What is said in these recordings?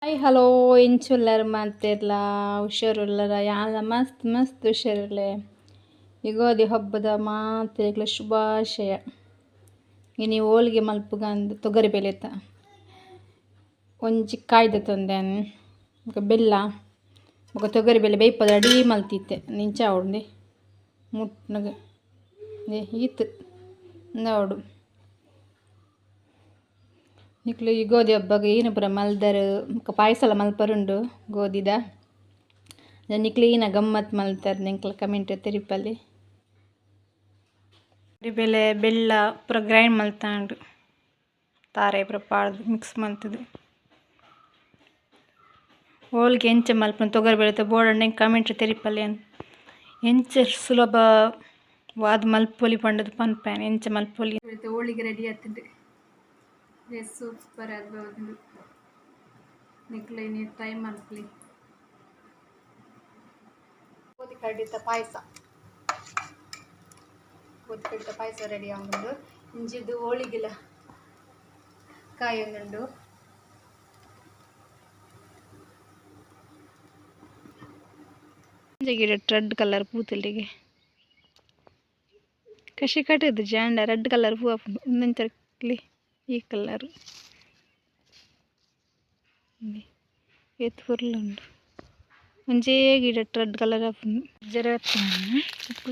hi hello ಇಂಚುಲ್ಲರ ಮಾಡ್ತಿರ್ಲ ಹುಷಾರುಲ್ಲರ ಯಾಲ ಮಸ್ತ್ ಮಸ್ತ್ ಹುಷಾರಿರ್ಲೆ ಯುಗಾದಿ ಹಬ್ಬದ ಮಾತಿರ್ಲ ಶುಭಾಶಯ ಇನಿ ಹೋಳಿಗೆ ಮಲ್ಪುಗಂದು ತೊಗರಿ ಬೇಳೆ ಒಂಜಿ ಕಾಯ್ದೆ ತಂದೇನು ಬೆಲ್ಲ ತೊಗರಿ ಬೇಳೆ ಬೇಯ್ಪದ ಅಡಿ ಮಲ್ತಿತ್ತೆ ನಿಂಚ ಅವಡು ಮುಟ್ನಗ ಈತ್ ನೋಡು ನಿಕ್ಲು ಈ ಗೋಧಿ ಹಬ್ಬಗ ಏನು ಪೂರ ಮಲ್ದರು ಪಾಯಸ ಮಲ್ಪರುಂಡು ಗೋಧಿದ ನಿಕ್ಲು ಏನ ಗಮ್ಮತ್ ಮಲ್ತಾರೆ ನಿಂಕ್ಲ ಕಮೆಂಟ್ ತೆರಿಪಲ್ಲಿ ಬೆಲೆ ಬೆಲ್ಲ ಪೂರ ಗ್ರೈಂಡ್ ಮಲ್ತಾಂಡು ತಾರೆ ಪೂರ ಪಾಡ್ದು ಮಿಕ್ಸ್ ಮಲ್ತದು ಹೋಳಿಗೆ ಎಂಚ ಮಲ್ಪನ ತೊಗರಿ ಬೇಳೆ ಬೋರ್ಡ್ ಕಮೆಂಟ್ ತೆರಿಪಲ್ಲಿ ಅಂತ ಎಂಚ ಸುಲಭ ವಾದ ಮಲ್ಪೊಲಿ ಪಂಡದು ಪನ್ಪೇನೆ ಎಂಚ ಮಲ್ಪೊಲಿ ಹೋಳಿಗೆ ರೆಡಿ ಆಗ್ತದೆ ಸೂಪರ್ ಆಗ್ಬೋದು ನಿಕ್ಲೆ ನೀವು ಟ್ರೈ ಮಾಡ್ಲಿ ಗೋಧಿ ಕಡ್ಡಿತ ಪಾಯಸ ರೆಡಿ ಆಗುಂಡು ಇಂಜಿದು ಹೋಳಿಗೆಲ ಕಾಯಿ ಒಂದುಂಡು ಗಿಡ ರೆಡ್ ಕಲರ್ ಪೂತಿಲ್ಲಿಗೆ ಕಷಿ ಕಟ್ಟಿದ್ದು ಜಾಂಡ ರೆಡ್ ಕಲರ್ ಹೂ ಹಾಕೊಂಡು ಒಂದೊಂಚರ್ಲಿ ಈ ಕಲರ್ ಫುಲ್ಲು ಒಂಜೇ ಗಿಡ ರೆಡ್ ಕಲರ್ ಹಾಕೊಂಡು ಜರ ಉಪ್ಪು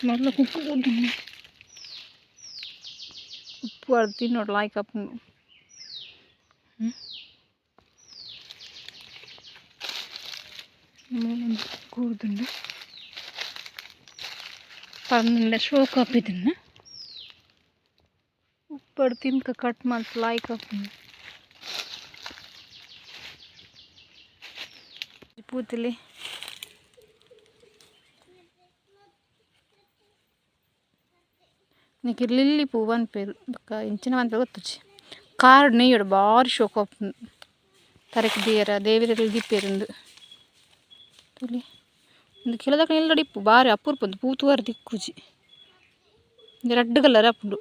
ಮೊದಲು ಉಪ್ಪು ಅದು ತಿನ್ನೋಡು ಲಾಯ್ಕ್ ಹಾಕೊಂಡು ಕೂರ್ದುಂಡು ಪಂಡ ಶೋಕ್ ಹಾಪಿದನ್ನ ಉಪ್ಪಡು ತಿನ್ಕ ಕಟ್ ಮಾಡ್ತು ಲಾಯ್ಕ್ ಹಾಕೊಂಡು ಪೂತಿಲಿ ನೀಕೆ ಲಿಲ್ಲಿ ಪೂ ಅನ್ಪೇರು ಇಂಚಿನ ಅನ್ಪೇರು ಗೊತ್ತುಚ್ಚಿ ಕಾರ್ಡ್ ನೆಯ್ಯೋಡು ಭಾರಿ ಶೋಕ ಹಾಪುಂಡು ತರಕ್ಕೆ ದೇವರಲ್ಲಿ ದಿಪ್ಪೇರುಂಡು ತುಲಿ ಒಂದು ಕಿಲದಕ್ಕ ಎಲ್ಲಡಿ ಇಪ್ಪು ಭಾರಿ ಅಪೂರ್ಪ ಪೂತುವಾರ ದಿಕ್ಕುಜಿ ರೆಡ್ ಕಲರ್ ಹಾಪುಂಡು